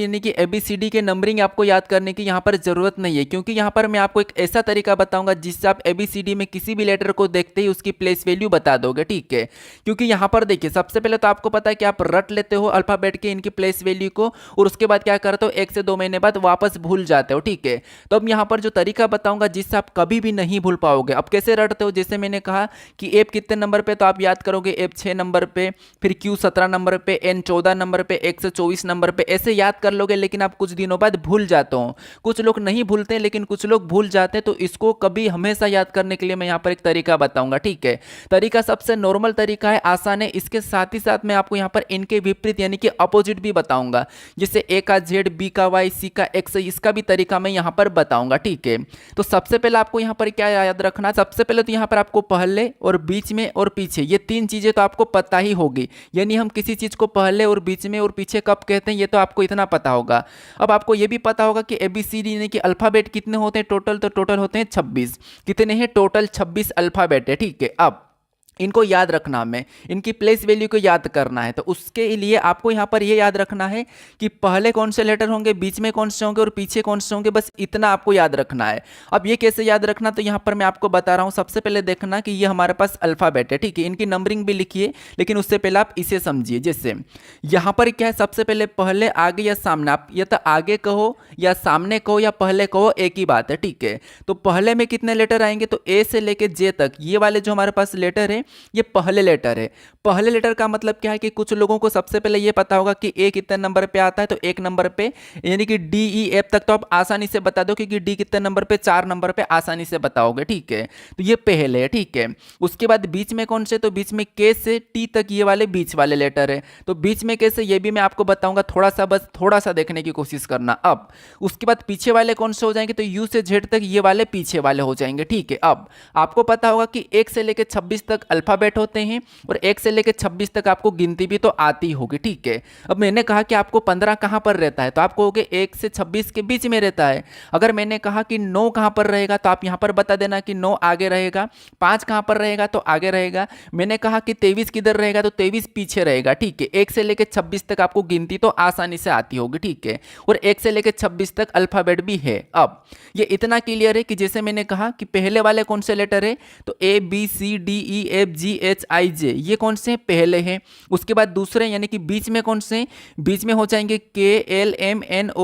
यानी कि ABCD के नंबरिंग आपको याद करने की यहाँ पर जरूरत नहीं है, क्योंकि यहाँ पर मैं आपको एक ऐसा तरीका बताऊंगा जिससे आप ABCD में किसी भी लेटर को देखते ही उसकी प्लेस वैल्यू बता दोगे, ठीक है। क्योंकि यहाँ पर देखिए सबसे पहले तो आपको पता है कि आप रट लेते हो अल्फाबेट के इनकी प्लेस वैल्यू को, और उसके बाद क्या करते हो 1 से 2 महीने बाद वापस भूल जाते हो, ठीक है। तो अब यहाँ पर जो तरीका बताऊंगा जिससे आप कभी भी नहीं भूल पाओगे। अब कैसे रटते हो, जैसे मैंने कहा कि एप कितने नंबर पे, तो आप याद करोगे एप 6 नंबर पे, फिर क्यू 17 नंबर पे, एन 14 नंबर पे, एक्स 24 नंबर पे, ऐसे याद कर लोगे। लेकिन आप कुछ दिनों बाद भूल जाते हो। कुछ लोग नहीं भूलते लेकिन कुछ लोग भूल जाते हैं, तो इसको कभी हमेशा याद करने के लिए मैं यहाँ पर एक तरीका बताऊंगा, ठीक है। तरीका सबसे नॉर्मल तरीका है, आसान है। इसके साथ ही साथ मैं आपको यहाँ पर इनके विपरीत यानी कि अपोजिट भी बताऊंगा, जैसे ए का जेड, बी का वाई, सी का एक्स, इसका भी तरीका मैं यहाँ पर बताऊंगा, ठीक है। तो सबसे पहले आपको यहाँ पर क्या याद रखना, सबसे पहले तो यहाँ पर आपको पहले और बीच में और पीछे ये 3 चीजें तो आपको पता ही होगी। यानी हम किसी चीज को पहले और बीच में और पीछे कब कहते हैं ये तो आपको इतना पता होगा। अब आपको ये भी पता होगा कि ABCD यानी कि अल्फाबेट कितने होते हैं टोटल, तो टोटल होते हैं 26। कितने हैं टोटल? 26 अल्फाबेट है, ठीक है। अब इनको याद रखना, हमें इनकी प्लेस वैल्यू को याद करना है। तो उसके लिए आपको यहाँ पर ये याद रखना है कि पहले कौन से लेटर होंगे, बीच में कौन से होंगे और पीछे कौन से होंगे, बस इतना आपको याद रखना है। अब ये कैसे याद रखना, तो यहाँ पर मैं आपको बता रहा हूँ। सबसे पहले देखना कि ये हमारे पास अल्फाबेट है, ठीक है। इनकी नंबरिंग भी लिखिए, लेकिन उससे पहले आप इसे समझिए। जैसे यहाँ पर क्या है, सबसे पहले पहले, आगे या सामने, आप या तो आगे कहो या सामने कहो या पहले कहो, एक ही बात है, ठीक है। तो पहले में कितने लेटर आएंगे, तो ए से लेके जे तक ये वाले जो हमारे पास लेटर है ये पहले लेटर है। पहले लेटर का मतलब क्या है कि कुछ लोगों को सबसे पहले ये पता होगा कि ए कितने नंबर पे आता है, तो 1 नंबर पे, यानी कि डी ई एफ तक तो आप आसानी से बता दो, क्योंकि डी कितने नंबर पे, 4 नंबर पे आसानी से बताओगे, ठीक है। तो ये पहले है, ठीक है। उसके बाद बीच में कौन से, तो बीच में के से टी तक ये वाले बीच वाले लेटर है। तो बीच में कैसे ये भी मैं आपको बताऊंगा, थोड़ा सा, बस थोड़ा सा देखने की कोशिश करना। अब उसके बाद पीछे वाले कौन से हो जाएंगे, तो यू से जेड तक ये वाले पीछे वाले हो जाएंगे, ठीक है। अब आपको पता होगा कि 1 से लेकर 26 तक अल्फाबेट होते हैं, और 1 से लेकर 26 तक आपको गिनती भी तो आती होगी, ठीक है। अब मैंने कहा कि आपको 15 कहां पर रहता है, तो आप कहोगे 1 से 26 के बीच में रहता है। अगर मैंने कहा कि 9 कहां पर रहेगा, तो आप यहां पर बता देना कि 9 आगे रहेगा। 5 कहां पर रहेगा, तो आगे रहेगा। मैंने कहा कि 23 किधर रहेगा, तो 23 पीछे रहेगा, ठीक है। 1 से लेकर 26 तक आपको गिनती तो आसानी से आती होगी, ठीक है। और 1 से लेकर 26 तक अल्फाबेट भी है। अब ये इतना क्लियर है कि जैसे मैंने कहा कि पहले वाले कौन से लेटर है, तो ABCDEFGHIJ ये कौन से पहले हैं। उसके बाद दूसरे यानी कि बीच में कौन से, बीच में हो जाएंगे KLMNOPQRST,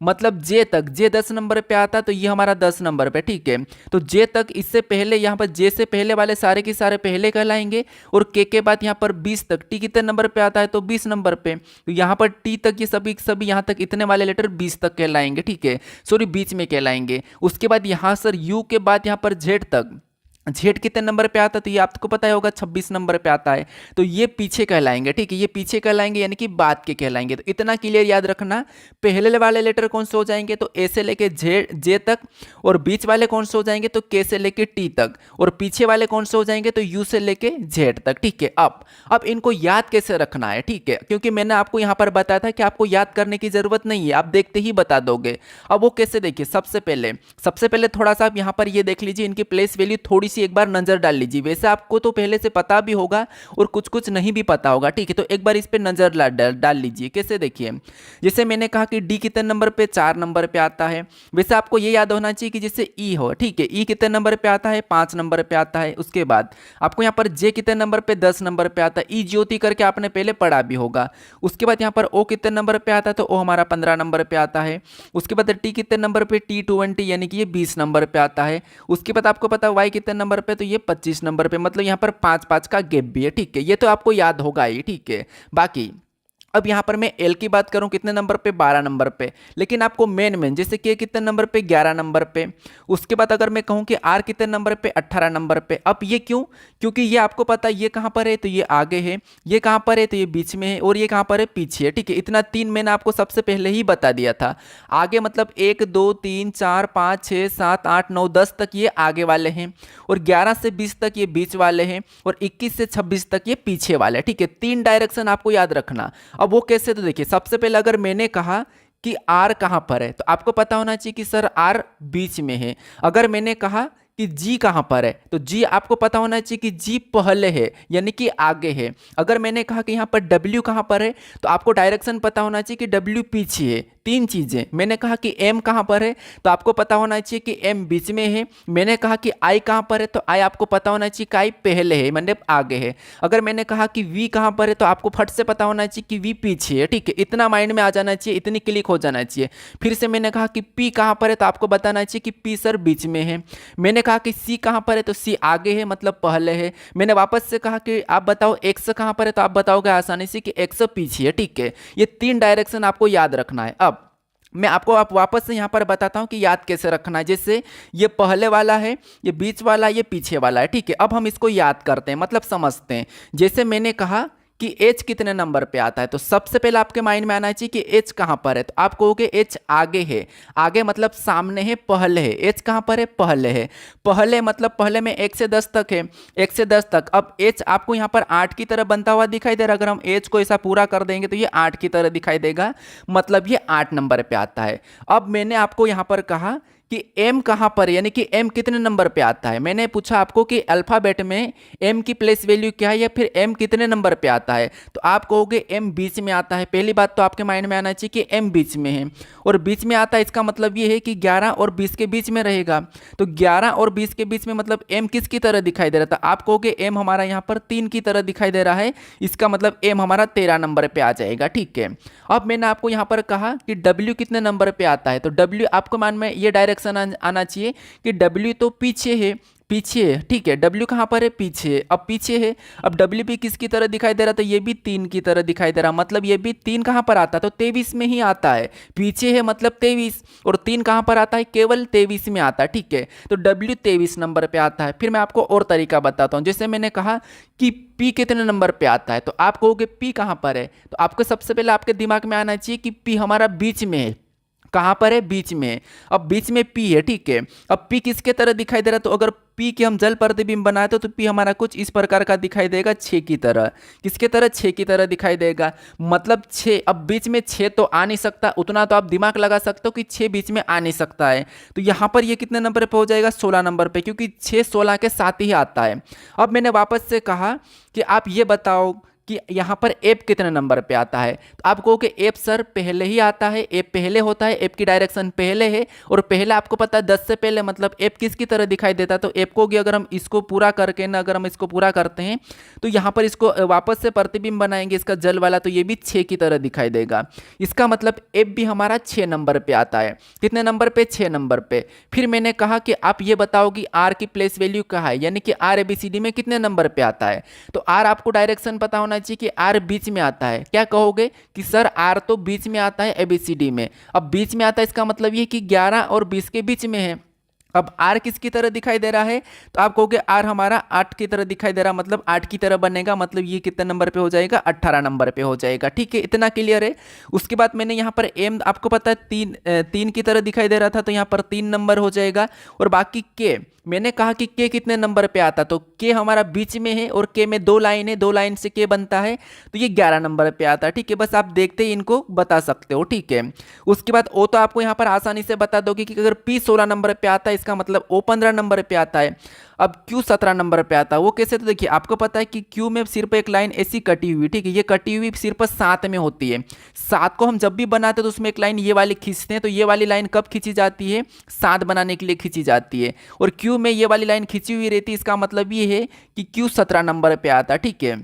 मतलब जे तक, जे 10 नंबर पे आता तो ये हमारा 10 नंबर पे, ठीक है। तो जे तक, इससे पहले यहाँ पर जे से पहले वाले सारे के सारे पहले कहलाएंगे। और के बाद यहाँ पर 20 तक, टी कितने नंबर पे आता है, तो 20 नंबर पे। तो यहाँ पर टी तक ये सभी सभी यहाँ तक इतने वाले लेटर 20 तक कहलाएंगे, ठीक है। सॉरी, बीच में कहलाएंगे। उसके बाद यहाँ सर यू के बाद यहाँ पर जेड तक, जेड कितने नंबर पे आता है, तो ये आपको पता ही होगा 26 नंबर पे आता है। तो ये पीछे कहलाएंगे, ठीक है। ये पीछे कहलाएंगे यानी कि बाद के कहलाएंगे। तो इतना क्लियर याद रखना। पहले वाले लेटर कौन से हो जाएंगे, तो ए से लेके जे तक। और बीच वाले कौन से हो जाएंगे, तो के से लेके टी तक। और पीछे वाले कौन से हो जाएंगे, तो यू से लेके जेड तक, ठीक है। अब इनको याद कैसे रखना है, ठीक है, क्योंकि मैंने आपको यहां पर बताया था कि आपको याद करने की जरूरत नहीं है, आप देखते ही बता दोगे। अब वो कैसे, देखिए सबसे पहले थोड़ा सा आप यहां पर ये देख लीजिए, इनकी प्लेस वैल्यू थोड़ी एक बार नजर डाल लीजिए। वैसे आपको तो पहले से पता भी होगा और कुछ कुछ नहीं भी पता होगा, ठीक है। तो एक बार इस पे नजर डाल लीजिए। कैसे, देखिए जैसे मैंने कहा कि डी कितने नंबर पे, 4 नंबर पे आता है। वैसे आपको ये याद होना चाहिए कि जैसे ई हो, ठीक है। ई कितने नंबर पे आता है, 5 नंबर पे आता है। उसके बाद आपको यहाँ पर जे कितने नंबर पे, 10 नंबर पे आता है। ई ज्योति करके आपने पहले पढ़ा भी होगा। उसके बाद यहाँ पर ओ कितने नंबर पे आता है, तो ओ हमारा 15 नंबर पे आता है। उसके बाद टी कितने नंबर पे, टी 20 यानी कि ये 20 नंबर पे आता है। उसके बाद आपको पता है वाई कितने नंबर पे, तो ये 25 नंबर पे, मतलब यहाँ पर 5-5 का गैप भी है, ठीक है। ये तो आपको याद होगा ही, ठीक है। बाकी अब यहाँ पर मैं एल की बात करूँ कितने नंबर पे, 12 नंबर पे। लेकिन आपको मेन जैसे के कितने नंबर पे, 11 नंबर पे। उसके बाद अगर मैं कहूँ कि आर कितने नंबर पे, 18 नंबर पे। अब ये क्यों, क्योंकि ये आपको पता है ये कहाँ पर है, तो ये आगे है। ये कहाँ पर है, तो ये बीच में है। और ये कहाँ पर है, पीछे है, ठीक है। इतना 3 मैंने आपको सबसे पहले ही बता दिया था। आगे मतलब 1 2 3 4 5 6 7 8 9 10 तक ये आगे वाले हैं। और 11 से 20 तक ये बीच वाले हैं। और 21 से 26 तक ये पीछे वाले, ठीक है। 3 डायरेक्शन आपको याद रखना। अब वो कैसे, तो देखिए सबसे पहले अगर मैंने कहा कि आर कहां पर है, तो आपको पता होना चाहिए कि सर आर बीच में है। अगर मैंने कहा कि जी कहाँ पर है, तो जी आपको पता होना चाहिए कि जी पहले है यानी कि आगे है। अगर मैंने कहा कि यहाँ पर डब्ल्यू कहाँ पर है, तो आपको डायरेक्शन पता होना चाहिए कि डब्ल्यू पीछे है। तीन चीजें। मैंने कहा कि एम कहाँ पर है, तो आपको पता होना चाहिए कि एम बीच में है। मैंने कहा कि आई कहाँ पर है, तो आई आपको पता होना चाहिए कि आई पहले है मतलब आगे है। अगर मैंने कहा कि वी कहाँ पर है, तो आपको फट से पता होना चाहिए कि वी पीछे है। ठीक है, इतना माइंड में आ जाना चाहिए, इतनी क्लिक हो जाना चाहिए। फिर से मैंने कहा कि पी कहाँ पर है, तो आपको बताना चाहिए कि पी सर बीच में है। मैंने कहा कि सी कहाँ पर है, तो सी आगे है मतलब पहले है। मैंने वापस से कहा कि आप बताओ एक्स कहाँ पर है, तो आप बताओगे आसानी से कि एक्स पीछे है। ठीक है, ये तीन डायरेक्शन आपको याद रखना है। अब मैं आपको आप वापस से यहाँ पर बताता हूँ कि याद कैसे रखना है। जैसे ये पहले वाला है, ये बीच वाला है, ये पीछे वाला है। ठीक है, अब हम इसको याद करते हैं मतलब समझते हैं। जैसे मैंने कहा कि एच कितने नंबर पे आता है, तो सबसे पहले आपके माइंड में आना चाहिए कि एच कहाँ पर है, तो आप कहोगे एच आगे है। आगे मतलब सामने है, पहले है। एच कहाँ पर है, पहले है। पहले मतलब पहले में 1 से 10 तक है, 1 से 10 तक। अब एच आपको यहाँ पर 8 की तरह बनता हुआ दिखाई दे रहा है। अगर हम एच को ऐसा पूरा कर देंगे तो ये 8 की तरह दिखाई देगा, मतलब ये 8 नंबर पे आता है। अब मैंने आपको यहाँ पर कहा कि m कहाँ पर है, यानी कि m कितने नंबर पे आता है। मैंने पूछा आपको कि अल्फाबेट में m की प्लेस वैल्यू क्या है या फिर m कितने नंबर पे आता है, तो आप कहोगे m बीच में आता है। पहली बात तो आपके माइंड में आना चाहिए कि m बीच में है, और बीच में आता है इसका मतलब ये है कि 11 और 20 के बीच में रहेगा। तो 11 और 20 के बीच में मतलब m किसकी तरह दिखाई दे रहा था, आप कहोगे m हमारा यहाँ पर 3 की तरह दिखाई दे रहा है, इसका मतलब m हमारा 13 नंबर पे आ जाएगा। ठीक है, अब मैंने आपको यहाँ पर कहा कि w कितने नंबर पे आता है, तो w आपको मान में ये डायरेक्शन आना चाहिए कि w तो पीछे है, पीछे है। ठीक है, W कहाँ पर है, पीछे। अब पीछे है, अब W भी किसकी तरह दिखाई दे रहा, तो ये भी 3 की तरह दिखाई दे रहा, मतलब ये भी 3 कहाँ पर आता है, तो 23 में ही आता है। पीछे है मतलब 23, और 3 कहाँ पर आता है, केवल 23 में आता है। ठीक है, तो W 23 नंबर पे आता है। फिर मैं आपको और तरीका बताता हूँ। जैसे मैंने कहा कि P कितने नंबर पे आता है, तो आप कहोगे P कहाँ पर है, तो आपको सबसे पहले आपके दिमाग में आना चाहिए कि P हमारा बीच में है। कहाँ पर है, बीच में। अब बीच में P है। ठीक है, अब P किसके तरह दिखाई दे रहा, तो अगर P की हम जल प्रतिबिंब बनाते तो P हमारा कुछ इस प्रकार का दिखाई देगा, 6 की तरह। किसके तरह, 6 की तरह दिखाई देगा, मतलब 6। अब बीच में 6 तो आ नहीं सकता, उतना तो आप दिमाग लगा सकते हो कि 6 बीच में आ नहीं सकता है। तो यहाँ पर ये कितने नंबर पे हो जाएगा, 16 नंबर पे, क्योंकि 6 16 के साथ ही आता है। अब मैंने वापस से कहा कि आप ये बताओ कि यहाँ पर एप कितने नंबर पे आता है, तो आप कहो कि एप सर पहले ही आता है, एप पहले होता है, एप की डायरेक्शन पहले है, और पहले आपको पता है 10 से पहले, मतलब एप किसकी तरह दिखाई देता है, तो एप को अगर हम इसको पूरा करके ना, अगर हम इसको पूरा करते हैं तो यहाँ पर इसको वापस से प्रतिबिंब बनाएंगे इसका जल वाला, तो ये भी 6 की तरह दिखाई देगा। इसका मतलब एप भी हमारा 6 नंबर पे आता है। कितने नंबर पे, 6 नंबर पे। फिर मैंने कहा कि आप ये बताओ कि आर की प्लेस वैल्यू क्या है, यानी कि आर ABCD में कितने नंबर पे आता है, तो आर आपको डायरेक्शन पता होना चाहिए कि आर बीच में आता है। क्या कहोगे कि सर आर तो बीच में आता है ABCD में। अब बीच में आता है इसका मतलब ये कि 11 और 20 के बीच में है। अब आर किसकी तरह दिखाई दे रहा है, तो आप कहोगे आर हमारा 8 की तरह दिखाई दे रहा, मतलब 8 की तरह बनेगा, मतलब ये कितने नंबर पे हो जाएगा, 18 नंबर पे हो जाएगा। ठीक है, इतना क्लियर है। उसके बाद मैंने यहाँ पर एम आपको पता है 3 की तरह दिखाई दे रहा था, तो यहाँ पर 3 नंबर हो जाएगा। और बाकी के मैंने कहा कि के कितने नंबर पे आता, तो के हमारा बीच में है, और के में 2 लाइन है, 2 लाइन से के बनता है, तो ये 11 नंबर पे आता है। ठीक है, बस आप देखते ही इनको बता सकते हो। ठीक है, उसके बाद ओ तो आपको यहाँ पर आसानी से बता दोगे कि अगर पी 16 नंबर पे आता है, इसका मतलब ओ 15 नंबर पे आता है। अब क्यू 17 नंबर पे आता है, वो कैसे, तो देखिए आपको पता है कि क्यू में सिर्फ एक लाइन ऐसी कटी हुई, ठीक है, ये कटी हुई सिर्फ 7 में होती है। 7 को हम जब भी बनाते हैं तो उसमें एक लाइन ये वाली खींचते हैं, तो ये वाली लाइन कब खींची जाती है, 7 बनाने के लिए खींची जाती है। और क्यू में ये वाली लाइन खींची हुई रहती है, इसका मतलब ये है कि क्यू 17 नंबर पे आता है। ठीक है,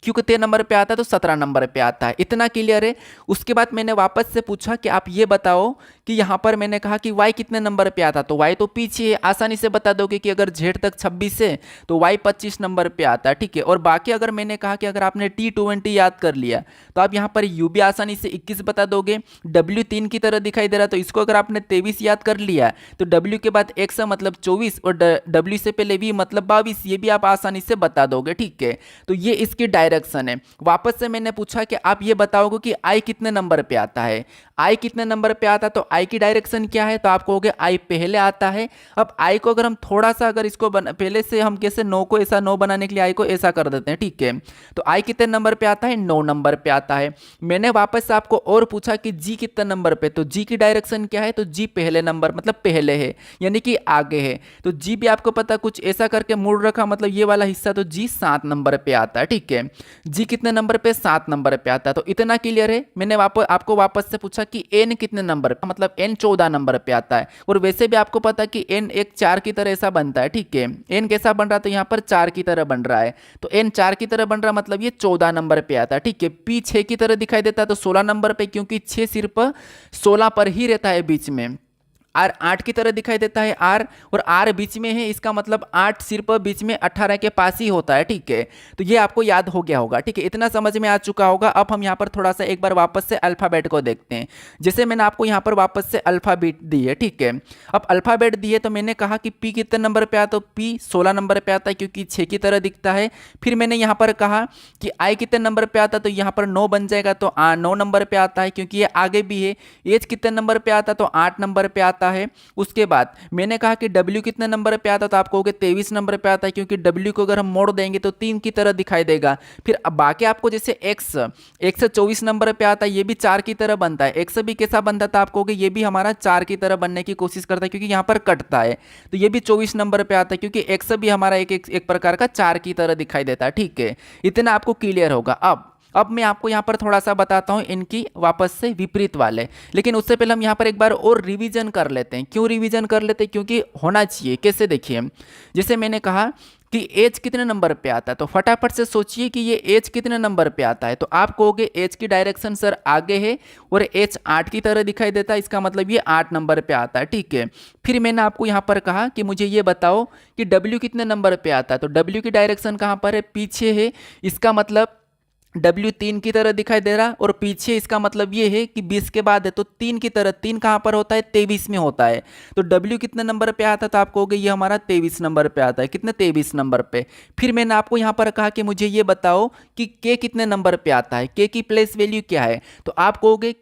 क्यों कितने नंबर पे आता है, तो 17 नंबर पे आता है। इतना क्लियर है। उसके बाद मैंने वापस से पूछा कि आप ये बताओ कि यहाँ पर मैंने कहा कि y कितने नंबर पे आता, तो y तो पीछे है, आसानी से बता दोगे कि अगर z तक 26 है तो y 25 नंबर पे आता है। ठीक है, और बाकी अगर मैंने कहा कि अगर आपने T20 याद कर लिया तो आप यहाँ पर u भी आसानी से 21 बता दोगे। w 3 की तरह दिखाई दे रहा, तो इसको अगर आपने 23 याद कर लिया तो w के बाद x मतलब 24, और w से पहले v मतलब 22, ये भी आप आसानी से बता दोगे। ठीक है, तो ये इसकी डायरेक्शन डायरेक्शन है। वापस से मैंने पूछा कि आप ये बताओगे कि आई कितने नंबर पे आता है, आई कितने नंबर पे आता है, तो आई की डायरेक्शन क्या है, तो आप कहोगे आई पहले आता है। अब आई को अगर हम थोड़ा सा अगर इसको पहले से हम कैसे नो को ऐसा नो बनाने के लिए आई को ऐसा कर देते हैं, ठीक है। तो आई कितने नंबर पे आता है, 9 नंबर पे आता है। मैंने वापस से आपको और पूछा कि जी कितने नंबर पे, तो जी की डायरेक्शन क्या है, तो जी पहले नंबर मतलब पहले है, यानी कि आगे है। तो जी भी आपको पता कुछ ऐसा करके मुड़ रखा, मतलब ये वाला हिस्सा, तो जी 7 नंबर पे आता है, ठीक है। जी कितने नंबर पे, 7 नंबर पे आता है। तो इतना क्लियर है। मैंने आपको वापस से पूछा कि एन कितने नंबर पे, मतलब एन 14 नंबर पे आता है। और वैसे भी आपको पता कि एन एक 4 की तरह ऐसा बनता है, ठीक है। एन कैसा बन रहा है, तो यहाँ पर 4 की तरह बन रहा है। तो एन 4 की तरह बन रहा है, मतलब ये 14 नंबर पे आता है, ठीक है। पी 6 की तरह दिखाई देता है, तो 16 नंबर पे, क्योंकि 6 सिर्फ 16 पर ही रहता है बीच में। आर 8 की तरह दिखाई देता है, आर, और आर बीच में है, इसका मतलब 8 सिर्फ बीच में 18 के पास ही होता है, ठीक है। तो ये आपको याद हो गया होगा, ठीक है। इतना समझ में आ चुका होगा। अब हम यहाँ पर थोड़ा सा एक बार वापस से अल्फ़ाबेट को देखते हैं। जैसे मैंने आपको यहाँ पर वापस से अल्फ़ाबेट दी है, ठीक है। अब अल्फ़ाबेट दी है, तो मैंने कहा कि पी कितने नंबर पे आता है, तो पी 16 नंबर पे आता है, क्योंकि 6 की तरह दिखता है। फिर मैंने यहाँ पर कहा कि आई कितने नंबर पे आता है, तो यहाँ पर 9 बन जाएगा, तो 9 नंबर पे आता है, क्योंकि ये आगे भी है। एच कितने नंबर पे आता है, तो 8 नंबर पे आता है। उसके बाद मैंने कहा कि W कितने नंबर पे आता है, तो आप कहोगे 23 नंबर पे आता है, क्योंकि W को अगर हम मोड़ देंगे तो 3 की तरह दिखाई देगा। फिर अब बाकी आपको जैसे X 24 नंबर पे आता है, ये भी 4 की तरह बनता है। X भी कैसा बनता था, आप कहोगे ये भी हमारा 4 की तरह बनने की कोशिश करता है, क्योंकि यहाँ पर कटता है। तो ये भी 24 नंबर पे आता है, क्योंकि X भी हमारा एक प्रकार का 4 की तरह दिखाई देता है, ठीक है। इतना आपको क्लियर होगा। अब मैं आपको यहाँ पर थोड़ा सा बताता हूँ इनकी वापस से विपरीत वाले। लेकिन उससे पहले हम यहाँ पर एक बार और रिवीजन कर लेते हैं। क्यों रिवीजन कर लेते हैं, क्योंकि होना चाहिए। कैसे, देखिए, जैसे मैंने कहा कि एज कितने नंबर पे आता है, तो फटाफट से सोचिए कि ये एज कितने नंबर पे आता है। तो आप कहोगे एज की डायरेक्शन सर आगे है, और एच 8 की तरह दिखाई देता है, इसका मतलब ये 8 नंबर पे आता है, ठीक है। फिर मैंने आपको यहाँ पर कहा कि मुझे ये बताओ कि डब्ल्यू कितने नंबर पे आता है, तो डब्ल्यू की डायरेक्शन कहाँ पर है, पीछे है, इसका मतलब W 3 की तरह दिखाई दे रहा, और पीछे इसका मतलब ये है कि 20 के बाद है, तो 3 की तरह। 3 कहाँ पर होता है, 23 में होता है। तो W कितने नंबर पे आता है, तो आप कहोगे ये हमारा 23 नंबर पे आता है। कितने, 23 नंबर पे। फिर मैंने आपको यहाँ पर कहा कि मुझे ये बताओ कि K कितने नंबर पे आता है, K की प्लेस वैल्यू क्या है, तो आप कहोगे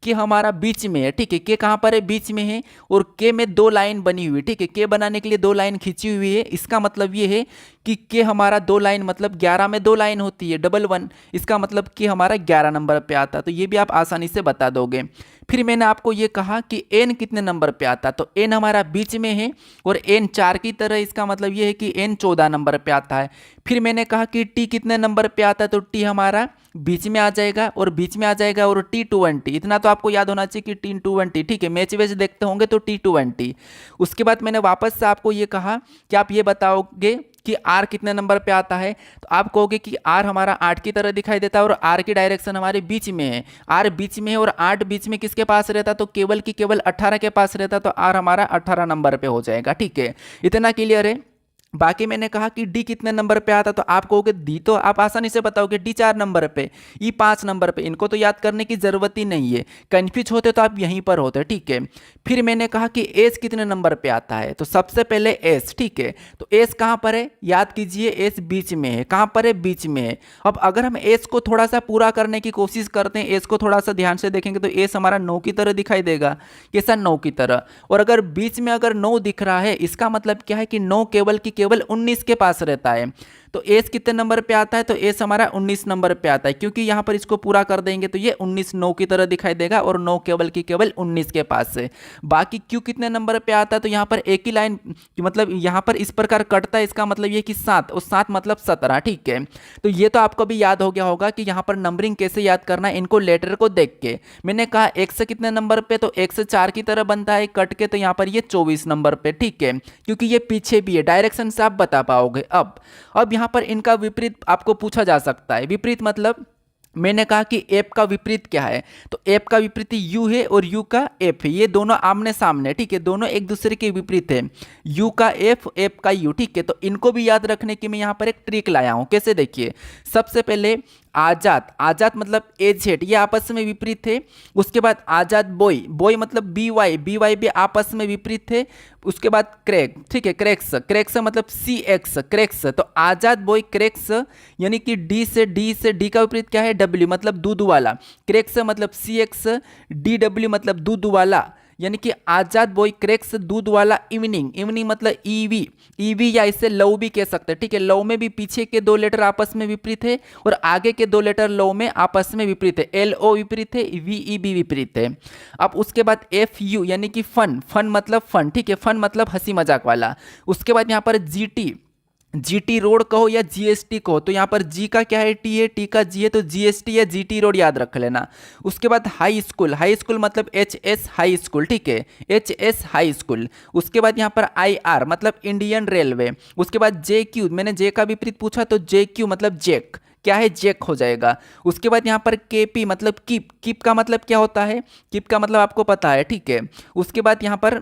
के हमारा बीच में है, ठीक है। के कहाँ पर है, बीच में है, और के में 2 लाइन बनी हुई है, ठीक है। के बनाने के लिए 2 लाइन खींची हुई है, इसका मतलब ये है कि के हमारा 2 लाइन, मतलब 11 में 2 लाइन होती है, डबल 1, इसका मतलब कि हमारा 11 नंबर पे आता है। तो ये भी आप आसानी से बता दोगे। फिर मैंने आपको ये कहा कि एन कितने नंबर पे आता है, तो एन हमारा बीच में है, और एन 4 की तरह, इसका मतलब ये है कि एन 14 नंबर पे आता है। फिर मैंने कहा कि टी कितने नंबर पे आता है, तो टी हमारा बीच में आ जाएगा, और बीच में आ जाएगा, और T20। इतना तो आपको याद होना चाहिए कि T20, ठीक है। मैच वेच देखते होंगे तो T20। उसके बाद मैंने वापस से आपको ये कहा कि आप ये बताओगे कि R कितने नंबर पे आता है, तो आप कहोगे कि R हमारा 8 की तरह दिखाई देता है, और R की डायरेक्शन हमारे बीच में है। R बीच में है, और 8 बीच में किसके पास रहता, तो केवल 18 के पास रहता, तो R हमारा 18 नंबर पे हो जाएगा, ठीक है। इतना क्लियर है। बाकी मैंने कहा कि डी कितने नंबर पे आता, तो आप कहोगे डी, तो आप आसानी से बताओगे डी 4 नंबर पे, ई 5 नंबर पे। इनको तो याद करने की जरूरत ही नहीं है, कंफ्यूज होते तो आप यहीं पर होते, ठीक है। फिर मैंने कहा कि एस कितने नंबर पे आता है, तो सबसे पहले एस, ठीक है। तो एस कहाँ पर है, याद कीजिए, एस बीच में है। कहाँ पर है, बीच में है। अब अगर हम एस को थोड़ा सा पूरा करने की कोशिश करते हैं, एस को थोड़ा सा ध्यान से देखेंगे, तो एस हमारा 9 की तरह दिखाई देगा। कैसा, 9 की तरह। और अगर बीच में अगर 9 दिख रहा है, इसका मतलब क्या है कि 9 केवल 19 के पास रहता है। तो एस कितने नंबर पे आता है, तो एस हमारा 19 नंबर पे आता है, क्योंकि यहां पर इसको पूरा कर देंगे तो ये 19 9 की तरह दिखाई देगा, और 9 केवल 19 के पास है। बाकी क्यू कितने नंबर पे आता है, तो यहां पर एक ही लाइन, मतलब यहां पर इस प्रकार कटता है, इसका मतलब ये कि 7, और 7 मतलब 17, ठीक है। तो ये तो आपको भी याद हो गया होगा कि यहां पर नंबरिंग कैसे याद करना है, इनको लेटर को देख के। मैंने कहा एक्स कितने नंबर पे, तो एक्स 4 की तरह बनता है कट के, तो यहां पर ये 24 नंबर पे, ठीक है, क्योंकि ये पीछे भी है, डायरेक्शन से आप बता पाओगे। अब यहां पर इनका विपरीत आपको पूछा जा सकता है। विपरीत मतलब मैंने कहा कि एफ का विपरीत क्या है, तो एफ का विपरीत यू है, और यू का एफ है। ये दोनों आमने सामने, ठीक है, दोनों एक दूसरे के विपरीत है। यू का एफ, एफ का यू, ठीक है। तो इनको भी याद रखने की मैं यहाँ पर एक ट्रिक लाया हूँ। कैसे, देखिए, सबसे पहले आजाद, आजाद मतलब एजेड, ये आपस में विपरीत थे। उसके बाद आजाद बॉय, बॉय मतलब बी वाई, बी वाई भी आपस में विपरीत थे। उसके बाद क्रैक, ठीक है, क्रैक्स, क्रैक्स मतलब सी एक्स, क्रैक्स। तो आजाद बॉय क्रैक्स, यानी कि डी का विपरीत क्या है, डब्ल्यू मतलब दूध वाला, क्रैक्स मतलब सी एक्स, डी डब्ल्यू मतलब दूध वाला, यानी कि आजाद बॉय क्रैक्स दूध वाला इवनिंग, इवनिंग मतलब ईवी, ईवी या इसे लव भी कह सकते हैं, ठीक है। लव में भी पीछे के दो लेटर आपस में विपरीत है और आगे के दो लेटर लव में आपस में विपरीत है, एल ओ विपरीत है, वी ई बी विपरीत है। अब उसके बाद एफ यू यानी कि फन, फन मतलब फन, ठीक है, फन मतलब हंसी मजाक वाला। उसके बाद यहाँ पर जी टी, जीटी रोड कहो या जीएसटी कहो, तो यहाँ पर जी का क्या है, टी है, टी का जी है, तो जीएसटी या जीटी रोड याद रख लेना। उसके बाद हाई स्कूल, हाई स्कूल मतलब एच एस हाई स्कूल, ठीक है, एच एस हाई स्कूल। उसके बाद यहाँ पर आई आर मतलब इंडियन रेलवे। उसके बाद जे क्यू, मैंने जे का विपरीत पूछा तो जे क्यू मतलब जैक, क्या है, जैक हो जाएगा। उसके बाद यहाँ पर केपी मतलब कीप, कीप का मतलब क्या होता है, कीप का मतलब आपको पता है, ठीक है। उसके बाद यहाँ पर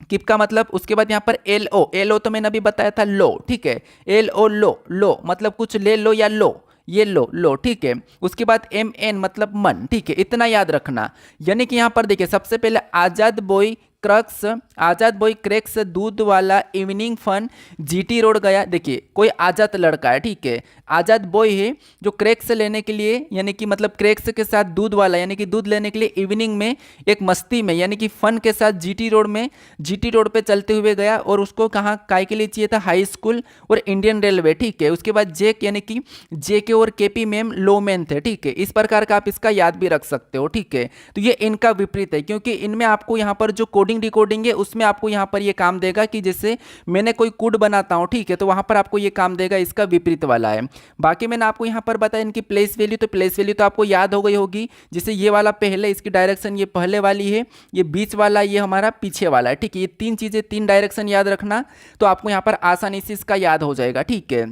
किप का मतलब, उसके बाद यहाँ पर एल ओ, एल ओ तो मैंने अभी बताया था लो, ठीक है, एल ओ लो, लो मतलब कुछ ले लो या लो, ये लो लो, ठीक है। उसके बाद एम एन मतलब मन, ठीक है, इतना याद रखना। यानी कि यहाँ पर देखिए सबसे पहले आजाद बॉय क्रक्स, आजाद बॉय क्रैक्स दूध वाला इवनिंग फन जीटी रोड गया। देखिए कोई आजाद लड़का है, ठीक है, आजाद बॉय है जो क्रैक्स लेने के लिए, यानी कि मतलब क्रैक्स के साथ दूध वाला, यानी कि दूध लेने के लिए इवनिंग में एक मस्ती में, यानी कि फन के साथ जीटी रोड में, जीटी रोड पे चलते हुए गया। और उसको कहाँ काय के लिए चाहिए था, हाई स्कूल और इंडियन रेलवे, ठीक है। उसके बाद जेक यानी कि जेके और केपी मैम लो मैन थे, ठीक है। इस प्रकार का आप इसका याद भी रख सकते हो, ठीक है। तो ये इनका विपरीत है, क्योंकि इनमें आपको यहाँ पर जो कोडिंग डिकोडिंग है उसमें आपको यहाँ पर ये काम देगा कि जैसे मैंने कोई कोड बनाता हूँ, ठीक है, तो वहाँ पर आपको ये काम देगा, इसका विपरीत वाला है। बाकी मैंने आपको यहाँ पर बताया इनकी प्लेस वैल्यू, तो प्लेस वैल्यू तो आपको याद हो गई होगी। जैसे ये वाला पहले, इसकी डायरेक्शन ये पहले वाली है, ये बीच वाला ये हमारा पीछे वाला है, ठीक है। ये तीन चीज़ें, तीन डायरेक्शन याद रखना, तो आपको यहाँ पर आसानी से इसका याद हो जाएगा, ठीक है।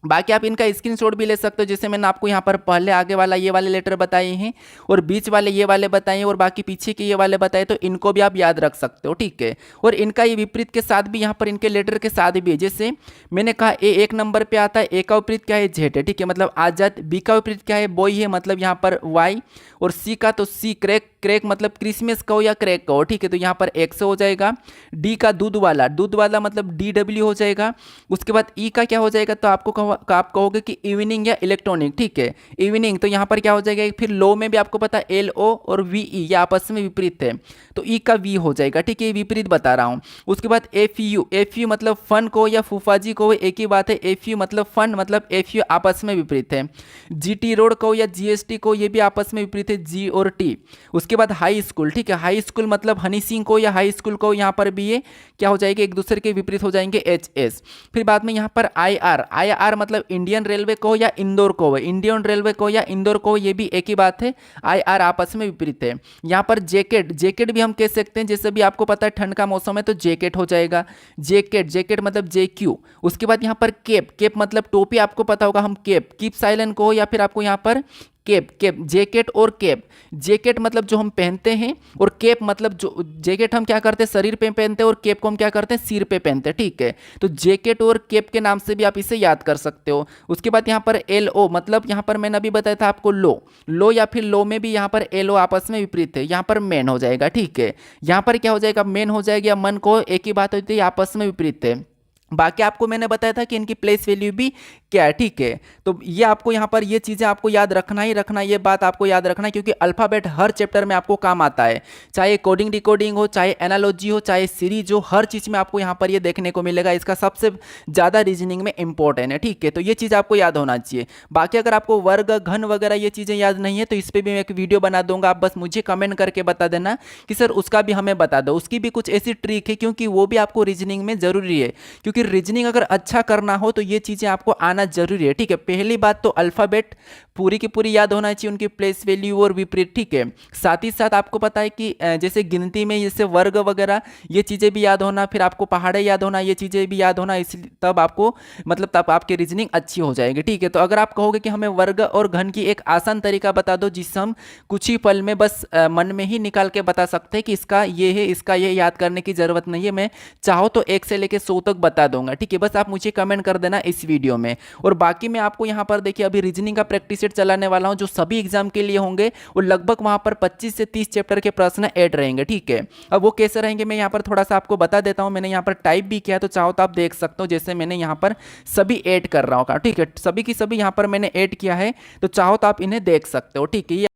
बाकी आप इनका स्क्रीनशॉट भी ले सकते हो, जैसे मैंने आपको यहाँ पर पहले आगे वाला ये वाले लेटर बताए हैं और बीच वाले ये वाले बताए हैं और बाकी पीछे के ये वाले बताए, तो इनको भी आप याद रख सकते हो, ठीक है। और इनका ये विपरीत के साथ भी यहाँ पर इनके लेटर के साथ भी है, जैसे मैंने कहा ए एक नंबर पे आता है, ए का विपरीत क्या है, जेड है, ठीक है, मतलब आजाद। बी का विपरीत क्या है, बॉय है, मतलब यहाँ पर वाई। और सी का तो सी क्रैक, क्रैक मतलब क्रिसमस कहो या क्रैक कहो, ठीक है, तो यहाँ पर एक्स हो जाएगा। डी का दूध वाला, दूध वाला मतलब डी डब्ल्यू हो जाएगा। उसके बाद ई का क्या हो जाएगा, तो आप कहोगे कि इवनिंग या इलेक्ट्रॉनिक, ठीक है, इवनिंग, तो यहाँ पर क्या हो जाएगा, फिर लो में भी आपको पता है एल ओ और वी ई ये आपस में विपरीत है, तो ई का वी हो जाएगा, ठीक है, विपरीत बता रहा हूँ। उसके बाद एफ यू, एफ यू मतलब फन को या फूफाजी को एक ही बात है, एफ यू मतलब फन, मतलब एफ यू आपस में विपरीत है। जी टी रोड को या जी एस टी को, ये भी आपस में विपरीत है, जी और टी। उसके बाद हाई स्कूल, ठीक है, हाई स्कूल मतलब हनी सिंह को या हाई स्कूल को, यहाँ पर भी ये क्या हो जाएगी, एक दूसरे के विपरीत हो जाएंगे, एच एस। फिर बाद में यहाँ पर आई आर, आई आर मतलब इंडियन रेलवे को या इंदौर को, इंडियन रेलवे को या इंदौर को, ये भी एक ही बात है, आई आर आपस में विपरीत है। यहाँ पर जैकेट, जैकेट भी हम कह सकते हैं, जैसे भी आपको पता है ठंड का मौसम है तो जैकेट हो जाएगा, जैकेट, जैकेट मतलब जे क्यू। उसके बाद यहाँ पर केप, केप मतलब टोपी, आपको पता होगा हम केप, कीप साइलेंट को, या फिर आपको यहाँ पर केप, केप, जैकेट और केप। जैकेट मतलब जो हम पहनते हैं और केप मतलब जो, जैकेट हम क्या करते हैं शरीर पे पहनते हैं और केप को हम क्या करते हैं सिर पे पहनते हैं, ठीक है। तो जैकेट और केप के नाम से भी आप इसे याद कर सकते हो। उसके बाद यहाँ पर एल ओ मतलब, यहाँ पर मैंने अभी बताया था आपको लो, लो या फिर लो में भी यहाँ पर एल ओ आपस में विपरीत है, यहाँ पर मैन हो जाएगा, ठीक है। यहाँ पर क्या हो जाएगा, मैन हो जाएगा, या मन को एक ही बात होती है, आपस में विपरीत है। बाकी आपको मैंने बताया था कि इनकी प्लेस वैल्यू भी क्या है, ठीक है। तो ये आपको यहाँ पर ये चीज़ें आपको याद रखना ही रखना, ये बात आपको याद रखना है, क्योंकि अल्फ़ाबेट हर चैप्टर में आपको काम आता है, चाहे कोडिंग डिकोडिंग हो, चाहे एनालॉजी हो, चाहे सीरीज हो, हर चीज़ में आपको यहाँ पर ये देखने को मिलेगा। इसका सबसे ज़्यादा रीजनिंग में इंपॉर्टेंट है, ठीक है। तो ये चीज़ आपको याद होना चाहिए। बाकी अगर आपको वर्ग घन वगैरह ये चीज़ें याद नहीं है तो इस पर भी मैं एक वीडियो बना दूंगा, आप बस मुझे कमेंट करके बता देना कि सर उसका भी हमें बता दो। उसकी भी कुछ ऐसी ट्रिक है, क्योंकि वो भी आपको रीजनिंग में ज़रूरी है, क्योंकि रीजनिंग अगर अच्छा करना हो तो ये चीज़ें आपको आना जरूरी है, ठीक है। पहली बात तो अल्फ़ाबेट पूरी की पूरी याद होना चाहिए, उनकी प्लेस वैल्यू और विपरीत, ठीक है। साथ ही साथ आपको पता है कि जैसे गिनती में जैसे वर्ग वगैरह ये चीज़ें भी याद होना, फिर आपको पहाड़े याद होना, ये चीज़ें भी याद होना, इसलिए तब आपको मतलब तब आपकी रीजनिंग अच्छी हो जाएगी, ठीक है। तो अगर आप कहोगे कि हमें वर्ग और घन की एक आसान तरीका बता दो जिससे हम कुछ ही पल में बस मन में ही निकाल के बता सकते हैं कि इसका ये है, इसका ये, याद करने की ज़रूरत नहीं है, मैं चाहो तो 1 से लेकर 100 तक बता दूंगा, ठीक है। बस आप मुझे कमेंट कर देना इस वीडियो में। और बाकी मैं आपको यहाँ पर देखिए अभी रीजनिंग का प्रैक्टिस सेट चलाने वाला हूँ जो सभी एग्जाम के लिए होंगे, और लगभग वहाँ पर 25 से 30 चैप्टर के प्रश्न ऐड रहेंगे, ठीक है। अब वो कैसे रहेंगे मैं यहाँ पर थोड़ा सा आपको बता देता हूँ। मैंने यहाँ पर टाइप भी किया है, तो चाहो तो आप देख सकते हो, जैसे मैंने यहाँ पर सभी ऐड कर रहा हूँ, ठीक है, सभी की सभी यहाँ पर मैंने ऐड किया है, तो चाहो तो आप इन्हें देख सकते हो, ठीक है।